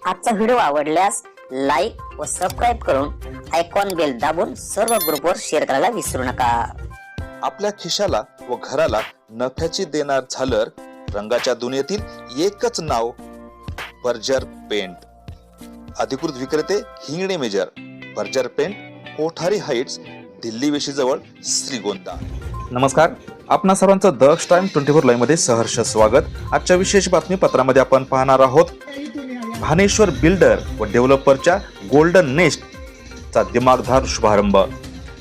आजचा व्हिडिओ आवडल्यास लाईक व सबस्क्राईब करून आयकॉन बेल दाबून सर्व ग्रुपवर शेअर करायला विसरू नका। आपल्या खिशाला व घराला नफ्याची देणार झालर रंगाच्या दुनियेतील एकच नाव बर्जर पेंट। अधिकृत विक्रेते Hingane major, Berger paint, Kothari heights, Delhi वेशीजवळ, श्रीगोंदा। नमस्कार, आपणा सर्वांचं द टाइम 24 लाईव्ह मध्ये सहर्ष स्वागत। आजच्या विशेष बातमीपत्रामध्ये आपण पाहणार आहोत भानेश्वर बिल्डर व डेव्हलपरच्या गोल्डन नेस्ट चा दिमागदार शुभारंभ।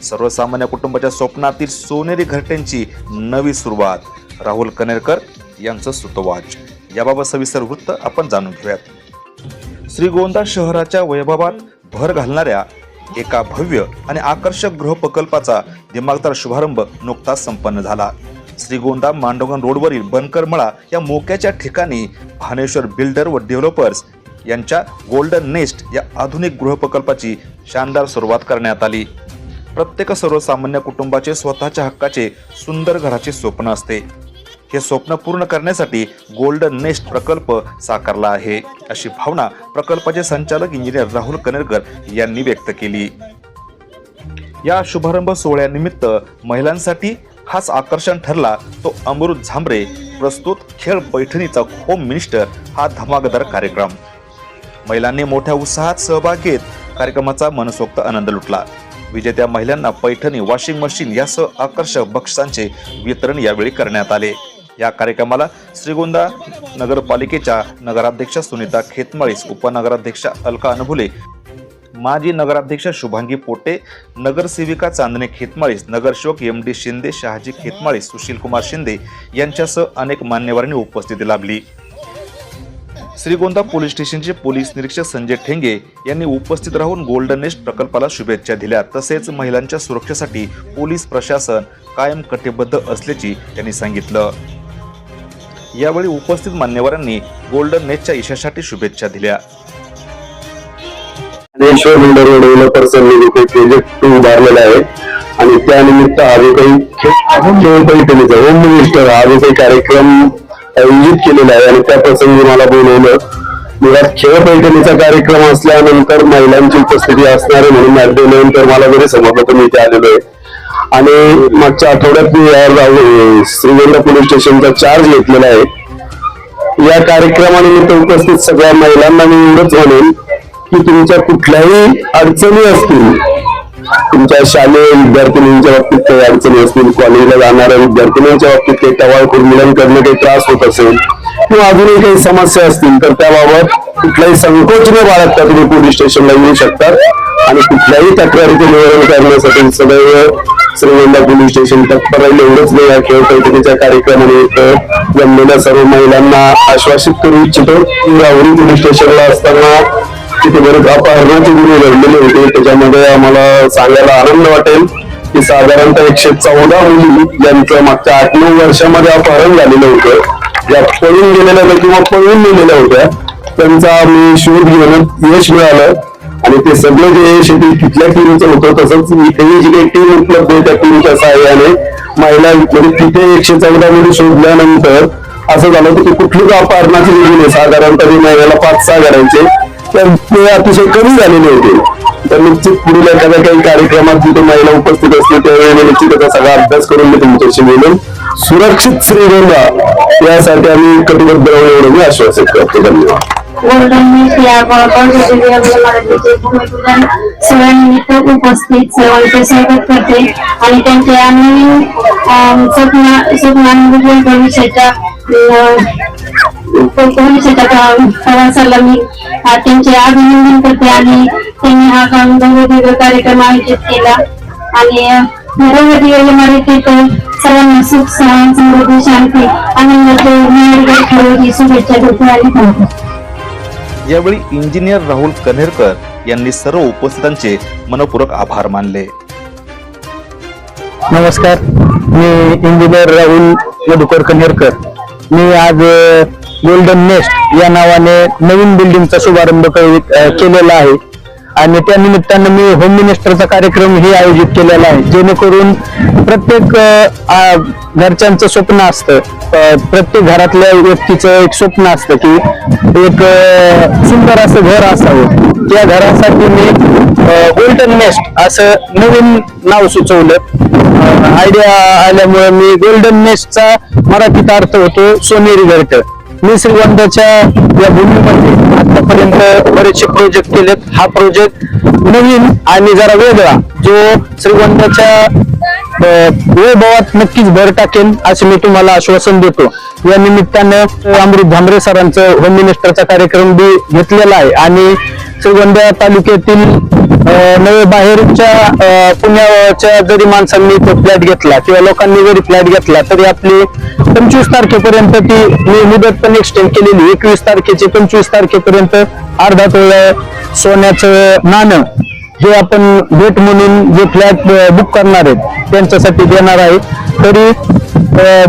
सर्वसामान्य कुटुंबाच्या स्वप्नातील सोनेरी घरट्यांची नवी सुरुवात। राहुल कनेरकर यांचं सुतोवाच। याबाबत सविस्तर वृत्त आपण जाणून घेऊयात। श्रीगोंदा शहराच्या वैभवात भर घालणाऱ्या एका भव्य आणि आकर्षक गृह प्रकल्पाचा दिमागदार शुभारंभ नुकताच संपन्न झाला। श्रीगोंदा मांडवगण रोडवरील बनकरमळा या मोक्याच्या ठिकाणी भानेश्वर बिल्डर व डेव्हलपर्स यांच्या गोल्डन नेस्ट या आधुनिक गृह प्रकल्पाची शानदार सुरुवात करण्यात आली। प्रत्येक सर्वसामान्य कुटुंबाचे स्वतःच्या हक्काचे सुंदर घराचे स्वप्न असते। हे स्वप्न पूर्ण करण्यासाठी गोल्डन नेस्ट प्रकल्प साकारला आहे, अशी भावना प्रकल्पाचे संचालक इंजिनियर राहुल कनेरकर यांनी व्यक्त केली। या शुभारंभ सोहळ्यानिमित्त महिलांसाठी खास आकर्षण ठरला तो अमृत झांबरे प्रस्तुत खेळ पैठणीचा होम मिनिस्टर हा धमाकेदार कार्यक्रम। महिलांनी मोठ्या उत्साहात सहभाग घेत कार्यक्रमाचा मनसोक्त आनंद लुटला। विजेत्या महिलांना पैठणी, वॉशिंग मशीन यासह आकर्षक बक्षिसांचे वितरण यावेळी करण्यात आले। या कार्यक्रमाला श्रीगोंदा नगरपालिकेच्या नगराध्यक्षा सुनीता खेतमाळीस, उपनगराध्यक्षा अलका अनभुले, माजी नगराध्यक्ष शुभांगी पोटे, नगरसेविका चांदणे खेतमाळीस, नगरसेवक MD शिंदे, शहाजी खेतमाळीस, सुशील कुमार शिंदे यांच्यासह अनेक मान्यवरांनी उपस्थिती लाभली। श्रीगोंदा पोलीस स्टेशनचे पोलीस निरीक्षक संजय ठेंगे यांनी उपस्थित राहून गोल्डन नेस्ट प्रकल्पाला शुभेच्छा दिल्या। तसेच महिलांच्या सुरक्षेसाठी पोलीस प्रशासन कायम कटिबद्ध असल्याचे त्यांनी सांगितलं। यावेळी उपस्थित मान्यवरांनी गोल्डन नेस्टच्या यशासाठी शुभेच्छा दिल्या। भानेश्वर बिल्डर व डेव्हलपर्सनी प्रोजेक्ट उभारलेला आहे आणि त्यानिमित्त हा जो काही होम मिनिस्टर हा जो काही कार्यक्रम आयोजित केलेला आहे आणि त्या प्रसंगी मला बोलवलं। मुळात खेळ पैठणीचा कार्यक्रम असल्यानंतर महिलांची उपस्थिती असणार आहे म्हणून आठवल्यानंतर मला जरी समजलं तर मी इथे आलेलो आहे। आणि मागच्या आठवड्यात मी श्रीगोंदा पोलीस स्टेशनचा चार्ज घेतलेला आहे। या कार्यक्रमानिमित्त उपस्थित सगळ्या महिलांना मी एवढंच म्हणेन की तुमच्या कुठल्याही अडचणी असतील, तुमच्या शालेय विद्यार्थिनींच्या बाबतीत काही अडचणी असतील, कॉलेजला जाणाऱ्या विद्यार्थिनींच्या बाबतीत काही टवाळखोर मुलांकडनं काही त्रास होत असेल किंवा अजूनही काही समस्या असतील तर त्याबाबत कुठलाही संकोच न बाळगता तुम्ही पोलीस स्टेशनला येऊ शकतात आणि कुठल्याही तक्रारीचे निवारण करण्यासाठी सदैव श्रीगोंदा पोलीस स्टेशन तत्पर राहील। एवढंच नाही, या खेळ पैठणीच्या कार्यक्रमानिमित्त जमलेल्या सर्व महिलांना आश्वासित करू इच्छितो की राहुरी पोलीस स्टेशनला असताना तिथे बरेच अपहरणाचे गुन्हे घडलेले होते। त्याच्यामध्ये आम्हाला सांगायला आनंद वाटेल की साधारणतः 114 मुली ज्यांचं मागच्या 8-9 वर्षामध्ये अपहरण झालेलं होतं, ज्या पळून गेलेल्या होत्या किंवा पळून गेलेल्या होत्या, त्यांचा आम्ही शोध घेण्यात यश मिळालं आणि ते सगळं जे यश तिथल्या टीमचं होतं तसंच इथेही जी काही टीम उपलब्ध आहे त्या टीमच्या सहाय्याने महिला तिथे 114 मुली शोधल्यानंतर असं झालं होतं की कुठलीच अपहरणाची गुन्हे साधारणतः महिन्याला 5-6 करायचे तर ते अतिशय कमी झालेले होते। तर निश्चित पुढील एखाद्या काही कार्यक्रमात जिथे महिला उपस्थित असतील त्यावेळी निश्चित त्याचा सगळा अभ्यास करून मी तुमच्याशी बोलून सुरक्षित श्रीगोंदा यासाठी आम्ही कटिबद्ध राहून एवढं मी आश्वासित करतो। धन्यवाद। गोल्डन नेस्ट या सोहळ्यानिमित्त उपस्थित सर्वांचे स्वागत करते आणि त्यांच्या नवीन भविष्याच्या प्रवासाला मी त्यांचे अभिनंदन करते आणि त्यांनी हा भव्य कार्यक्रम आयोजित केला आणि घरोघरी सर्वांना सुख, समृद्धी, शांती, आनंदाची शुभेच्छा देते आणि सांगते। यावेळी इंजिनियर राहुल कनेरकर यांनी सर्व उपस्थितांचे मनपूर्वक आभार मानले। नमस्कार, मी इंजिनियर राहुल मधुकर कनेरकर। मी आज गोल्डन नेस्ट या नावाने नवीन बिल्डिंगचा शुभारंभ केलेला आहे आणि त्या निमित्तानं मी होम मिनिस्टरचा कार्यक्रम ही आयोजित केलेला आहे, जेणेकरून प्रत्येक घरच्यांचं स्वप्न असतं, प्रत्येक घरातल्या व्यक्तीचं एक स्वप्न असतं की एक सुंदर असं घर असावं. त्या घरासाठी मी गोल्डन नेस्ट असं नवीन नाव सुचवलं. आयडिया आल्यामुळे मी गोल्डन नेस्टचा मराठीत अर्थ होतो सोनेरी घरटं. मी श्रीगोंद्याच्या या भूमीमध्ये आतापर्यंत बरेचसे प्रोजेक्ट केलेत. हा प्रोजेक्ट नवीन आणि जरा वेगळा, जो श्रीगोंद्याच्या वैभवात नक्कीच भर टाकेल असे मी तुम्हाला आश्वासन देतो. या निमित्तानं अमृत भांबरे सरांचं होम मिनिस्टरचा कार्यक्रम बी घेतलेला आहे आणि श्रीगोंदा तालुक्यातील नवे बाहेरच्या पुण्याच्या जरी माणसांनी तो फ्लॅट घेतला किंवा लोकांनी जरी फ्लॅट घेतला तरी आपली 25 तारखेपर्यंत ती मी मुदत पण एक्सटेंड केलेली. 21 तारखेचे 25 तारखेपर्यंत अर्धा तोळा सोन्याचं नाणं जे आपण भेट म्हणून जे फ्लॅट बुक करणार आहेत त्यांच्यासाठी देणार आहे. तरी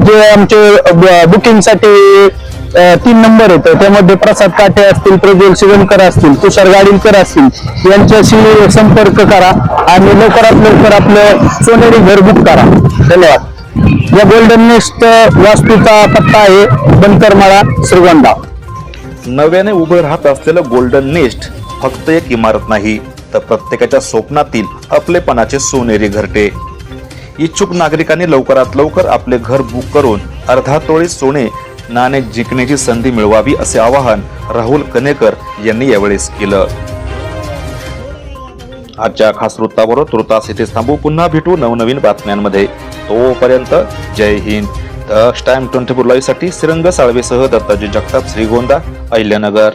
जे आमचे बुकिंगसाठी 3 नंबर आहेत, त्यामध्ये प्रसाद काटे असतील, प्रज्वल शिवणकर असतील, तुषार गाडीलकर असतील, यांच्याशी संपर्क करा आणि लवकरात लवकर आपलं सोनेरी घर बुक करा. धन्यवाद. या गोल्डन नेस्ट वास्तूचा पत्ता आहे बनकरमाळा, श्रीगोंदा. नव्याने उभं राहत असलेलं गोल्डन नेस्ट फक्त एक इमारत नाही, तर प्रत्येकाच्या स्वप्नातील आपलेपणाचे सोनेरी घरटे. इच्छुक नागरिकांनी लवकरात लवकर आपले घर बुक करून अर्धा तोळे सोने नाणे जिंकण्याची संधी मिळवावी असे आवाहन राहुल कनेकर यांनी यावेळेस केलं. आजच्या खास वृत्ताबरोबर तुर्तास इथेच थांबू. पुन्हा भेटू नवनवीन बातम्यांमध्ये. तोपर्यंत जय हिंद. द टाइम 24 लाईव्ह साठी श्रीरंग साळवेसह दत्ताजी जगताप, श्रीगोंदा, अहिल्यानगर.